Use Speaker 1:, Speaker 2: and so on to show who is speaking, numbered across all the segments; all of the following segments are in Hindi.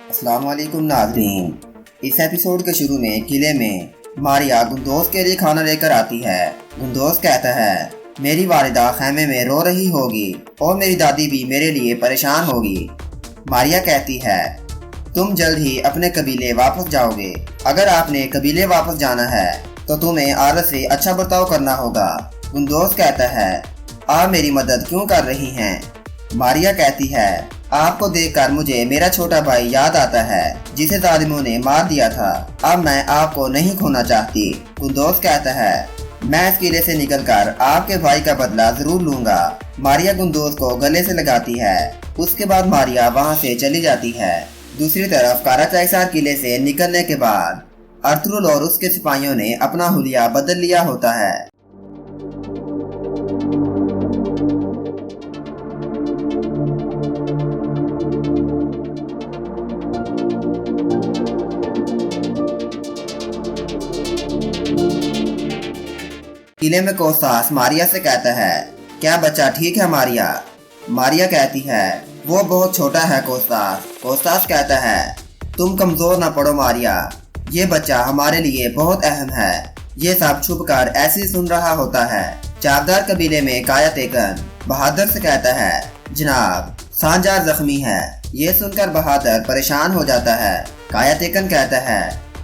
Speaker 1: अस्सलाम वालेकुम नाज़रीन। इस एपिसोड के शुरू में किले में मारिया गुंदोज़ के लिए खाना लेकर आती है। गुंदोज़ कहता है मेरी वालिदा खैमे में रो रही होगी और मेरी दादी भी मेरे लिए परेशान होगी। मारिया कहती है तुम जल्द ही अपने कबीले वापस जाओगे। अगर आपने कबीले वापस जाना है तो तुम्हें आरस से अच्छा बर्ताव करना होगा। गुंदोज़ कहता है आप मेरी मदद क्यों कर रही हैं? मारिया कहती है आपको देखकर मुझे मेरा छोटा भाई याद आता है जिसे जालिमों ने मार दिया था। अब मैं आपको नहीं खोना चाहती। गुंदोज़ कहता है मैं इस किले से निकलकर आपके भाई का बदला जरूर लूंगा। मारिया गुंदोज़ को गले से लगाती है। उसके बाद मारिया वहां से चली जाती है। दूसरी तरफ काराचाइसार किले से निकलने के बाद अर्थुल और उसके सिपाहियों ने अपना हुलिया बदल लिया होता है। किले में कोस्तास मारिया से कहता है क्या बच्चा ठीक है मारिया? मारिया कहती है वो बहुत छोटा है कोस्तास। कोस्तास कहता है तुम कमजोर न पड़ो मारिया, ये बच्चा हमारे लिए बहुत अहम है। ये सब छुपकर ऐसे सुन रहा होता है। चावदार कबीले में कायातेकन बहादुर से कहता है जनाब सांजार जख्मी है। ये सुनकर बहादुर परेशान हो जाता है। कायातेकन कहता है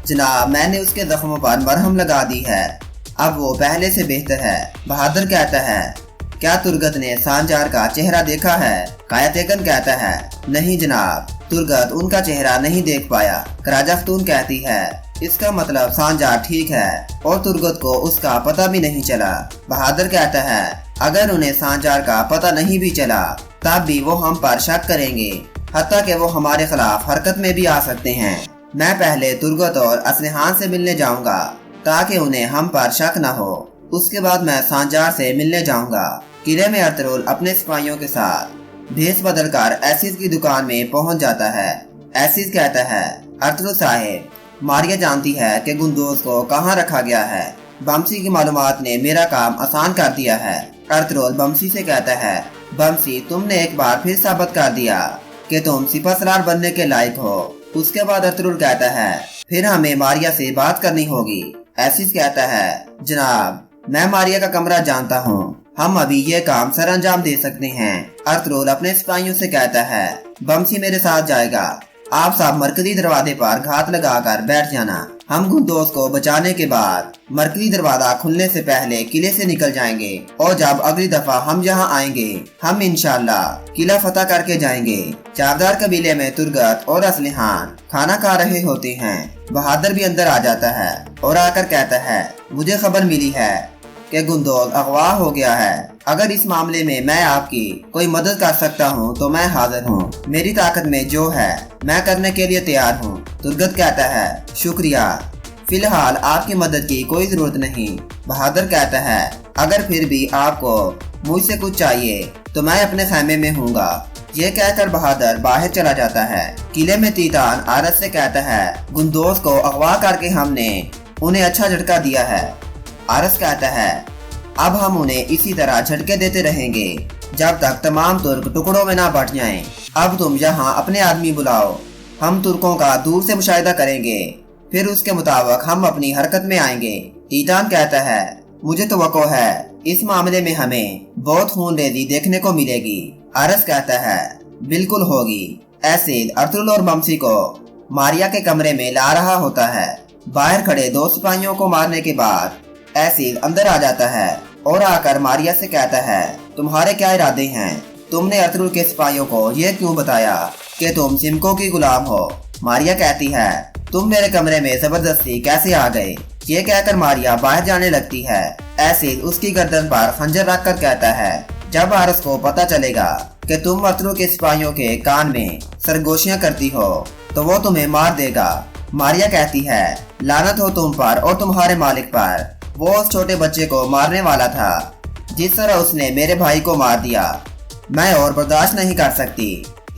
Speaker 1: जनाब मैंने उसके जख्मों पर मरहम लगा दी है, अब वो पहले से बेहतर है। बहादुर कहता है क्या तुर्गत ने सांजार का चेहरा देखा है? कायातेकन कहता है नहीं जनाब, तुर्गत उनका चेहरा नहीं देख पाया। कराजाख्तून कहती है इसका मतलब सांजार ठीक है और तुर्गत को उसका पता भी नहीं चला। बहादुर कहता है अगर उन्हें सांजार का पता नहीं भी चला तब भी वो हम पर शक करेंगे, हत्ता कि वो हमारे खिलाफ हरकत में भी आ सकते हैं। मैं पहले तुर्गत और असलिहान से मिलने जाऊंगा ताकि उन्हें हम पर शक न हो। उसके बाद मैं सांजार से मिलने जाऊंगा। किले में अर्थुल अपने सिपाहियों के साथ भेस बदलकर एसिस की दुकान में पहुंच जाता है। एसिस कहता है अर्थुल साहेब, मारिया जानती है कि गुंदोज़ को कहां रखा गया है। बमसी की मालूमात ने मेरा काम आसान कर दिया है। अर्थुल बमसी से कहता है बमसी तुमने एक बार फिर साबित कर दिया कि तुम सिपहसालार बनने के लायक हो। उसके बाद अर्थुल कहता है फिर हमें मारिया से बात करनी होगी। एसिस कहता है जनाब मैं मारिया का कमरा जानता हूँ, हम अभी ये काम सर अंजाम दे सकते हैं। अर्थुल अपने सिपाहियों से कहता है बमसी मेरे साथ जाएगा, आप सब मरकजी दरवाजे पर घात लगाकर बैठ जाना। हम गुंदोज़ को बचाने के बाद मरकजी दरवाजा खुलने से पहले किले से निकल जाएंगे और जब अगली दफा हम यहाँ आएंगे हम इंशाल्लाह किला फतह करके जाएंगे। चावदार कबीले में तुर्गत और असलिहान खाना खा रहे होते हैं। बहादुर भी अंदर आ जाता है और आकर कहता है मुझे खबर मिली है कि गुंदोज़ अगवा हो गया है। अगर इस मामले में मैं आपकी कोई मदद कर सकता हूँ तो मैं हाजिर हूँ। मेरी ताकत में जो है मैं करने के लिए तैयार हूँ। तुर्गत कहता है शुक्रिया, फिलहाल आपकी मदद की कोई जरूरत नहीं। बहादुर कहता है अगर फिर भी आपको मुझसे कुछ चाहिए तो मैं अपने खैमे में हूँगा। ये कहकर बहादुर बाहर चला जाता है। किले में तीतान आरस से कहता है गुंदोज़ को अगवा करके हमने उन्हें अच्छा झटका दिया है। आरस कहता है अब हम उन्हें इसी तरह झटके देते रहेंगे जब तक तमाम तुर्क टुकड़ों में ना बट जाएं। अब तुम यहाँ अपने आदमी बुलाओ, हम तुर्कों का दूर से मुशाहिदा करेंगे, फिर उसके मुताबिक हम अपनी हरकत में आएंगे। तीतान कहता है मुझे तवक्को है इस मामले में हमें बहुत खूनरेज़ी देखने को मिलेगी। आरस कहता है बिल्कुल होगी। ऐसे अर्थुल और बमसी को मारिया के कमरे में ला रहा होता है। बाहर खड़े दो सिपाहियों को मारने के बाद एसिड अंदर आ जाता है और आकर मारिया से कहता है तुम्हारे क्या इरादे हैं? तुमने अर्थुल के सिपाहियों को ये क्यों बताया कि तुम सिमको की गुलाम हो? मारिया कहती है तुम मेरे कमरे में जबरदस्ती कैसे आ गए? ये कहकर मारिया बाहर जाने लगती है। एसिड उसकी गर्दन पर खंजर रखकर कहता है जब आरस को पता चलेगा कि तुम अर्थुल के सिपाहियों के कान में सरगोशियां करती हो तो वो तुम्हें मार देगा। मारिया कहती है लानत हो तुम पर और तुम्हारे मालिक पर, वो उस छोटे बच्चे को मारने वाला था जिस तरह उसने मेरे भाई को मार दिया, मैं और बर्दाश्त नहीं कर सकती।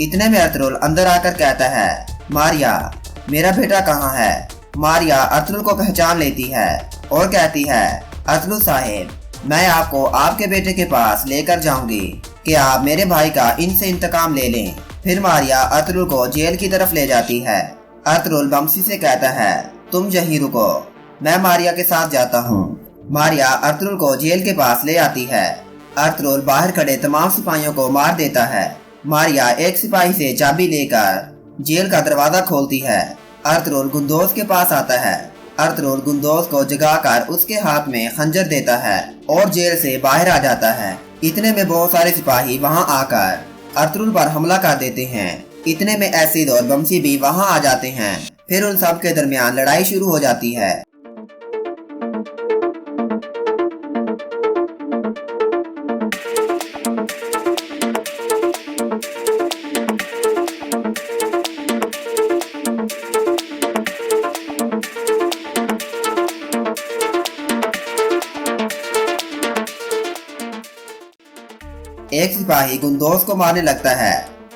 Speaker 1: इतने में अर्थुल अंदर आकर कहता है मारिया मेरा बेटा कहाँ है? मारिया अर्थुल को पहचान लेती है और कहती है अर्थुल साहेब मैं आपको आपके बेटे के पास लेकर जाऊंगी कि आप मेरे भाई का इनसे इंतकाम ले लें। फिर मारिया अर्तुगरुल को जेल की तरफ ले जाती है। अर्तुगरुल बमसी से कहता है, तुम यहीं रुको, मैं मारिया के साथ जाता हूँ। मारिया अर्तुगरुल को जेल के पास ले आती है। अर्तुगरुल बाहर खड़े तमाम सिपाहियों को मार देता है। मारिया एक सिपाही से चाबी लेकर जेल का दरवाजा खोलती है। अर्तुगरुल गुंदोज के पास आता है। अर्तुगरुल गुंदोज को जगाकर उसके हाथ में खंजर देता है और जेल से बाहर आ जाता है। इतने में बहुत सारे सिपाही वहां आकर अर्तुगरुल पर हमला कर देते हैं। इतने में एसिड और बमसी भी वहां आ जाते हैं। फिर उन सब के दरमियान लड़ाई शुरू हो जाती है। एक सिपाही गुंदोज को मारने लगता है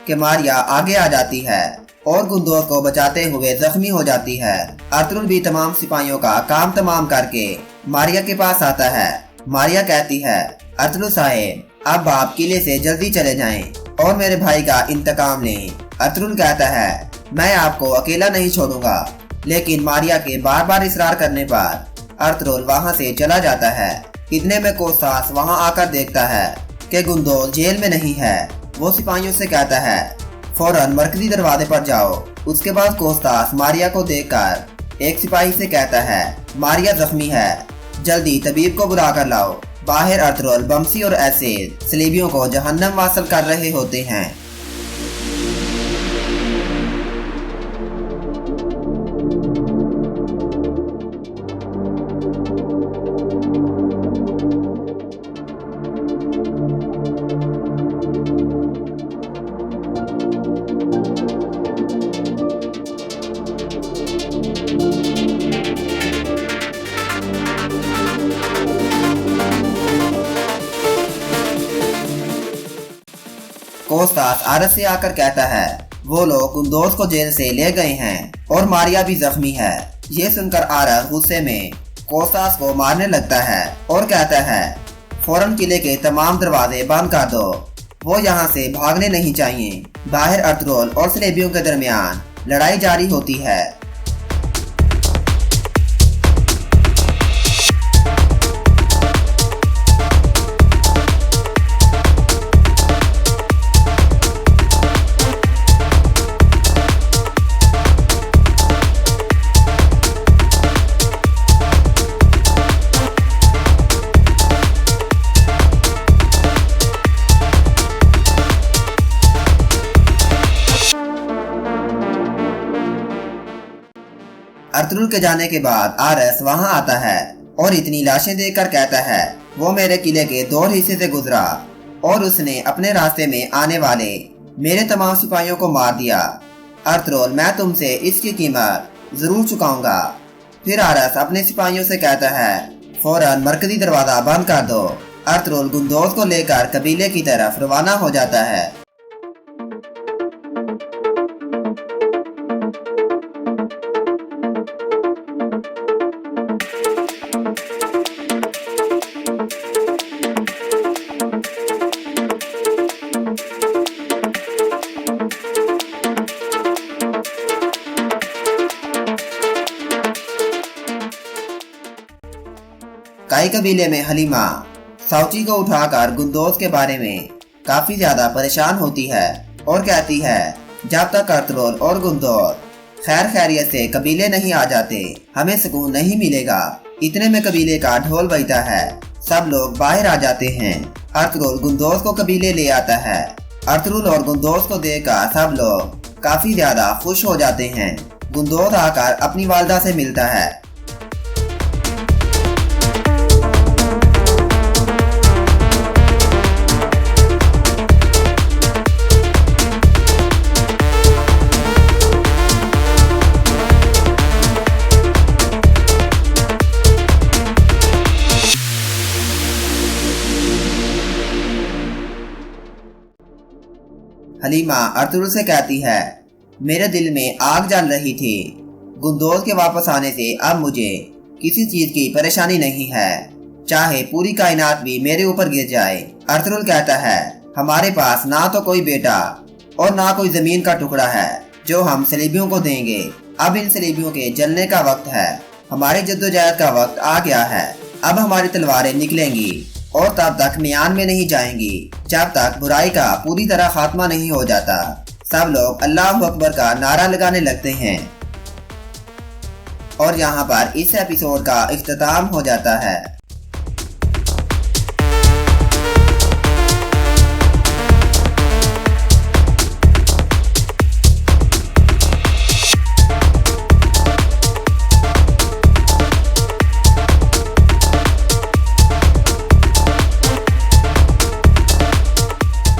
Speaker 1: कि मारिया आगे आ जाती है और गुंदोज को बचाते हुए जख्मी हो जाती है। अर्तुगरुल भी तमाम सिपाहियों का काम तमाम करके मारिया के पास आता है। मारिया कहती है, अर्तुगरुल साहेब, अब आप किले से जल्दी चले जाएं और मेरे भाई का इंतकाम लें। अर्तुगरुल कहता है, मैं आपको अकेला नहीं छोड़ूंगा। लेकिन मारिया के बार बार इसरार करने पर अर्तुगरुल वहां से चला जाता है। इतने में कोस्तास वहां आकर देखता है कि गुंदोज जेल में नहीं है। वो सिपाहियों से कहता है, फौरन मरकजी दरवाजे पर जाओ। उसके बाद कोस्तास मारिया को देखकर एक सिपाही से कहता है, मारिया जख्मी है, जल्दी तबीब को बुला कर लाओ। बाहर अर्तुगरुल बमसी और एसिड सलीबियों को जहन्नम वासल कर रहे होते हैं। कोस्तास आरस से आकर कहता है, वो लोग गुंदोज को जेल से ले गए हैं और मारिया भी जख्मी है। ये सुनकर आरस गुस्से में कोस्तास को मारने लगता है और कहता है, फौरन किले के तमाम दरवाजे बंद कर दो। वो यहाँ से भागने नहीं चाहिए। बाहर अर्तुगरुल और सलेबियों के दरमियान लड़ाई जारी होती है। अर्तुगरुल के जाने के बाद आरस वहां आता है और इतनी लाशें देखकर कहता है, वो मेरे किले के 2 हिस्से से गुजरा और उसने अपने रास्ते में आने वाले मेरे तमाम सिपाहियों को मार दिया। अर्तुगरुल, मैं तुमसे इसकी कीमत जरूर चुकाऊंगा। फिर आरस अपने सिपाहियों से कहता है, फौरन मरकजी दरवाजा बंद कर दो। अर्तुगरुल गुंदोज को लेकर कबीले की तरफ रवाना हो जाता है। काई कबीले में हलीमा साउची को उठाकर गुंदोज के बारे में काफी ज्यादा परेशान होती है और कहती है, जब तक अर्तुगरुल और गुंदोज खैर खैरियत से कबीले नहीं आ जाते, हमें सुकून नहीं मिलेगा। इतने में कबीले का ढोल बजता है। सब लोग बाहर आ जाते हैं। अर्तुगरुल गुंदोज को कबीले ले आता है। अर्तुगरुल और गुंदोज को देखकर सब लोग काफी ज्यादा खुश हो जाते हैं। गुंदोज आकर अपनी वालिदा से मिलता है। हलीमा अर्तुगरुल से कहती है, मेरे दिल में आग जल रही थी। गुंदोज के वापस आने से अब मुझे किसी चीज की परेशानी नहीं है, चाहे पूरी कायनात भी मेरे ऊपर गिर जाए। अर्तुगरुल कहता है, हमारे पास ना तो कोई बेटा और ना कोई जमीन का टुकड़ा है जो हम सलीबियों को देंगे। अब इन सलीबियों के जलने का वक्त है। हमारी जद्दोजहद का वक्त आ गया है। अब हमारी तलवारें निकलेंगी और तब तक मियान में नहीं जाएंगी जब तक बुराई का पूरी तरह खात्मा नहीं हो जाता। सब लोग अल्लाह अकबर का नारा लगाने लगते हैं और यहाँ पर इस एपिसोड का इख्तिताम हो जाता है।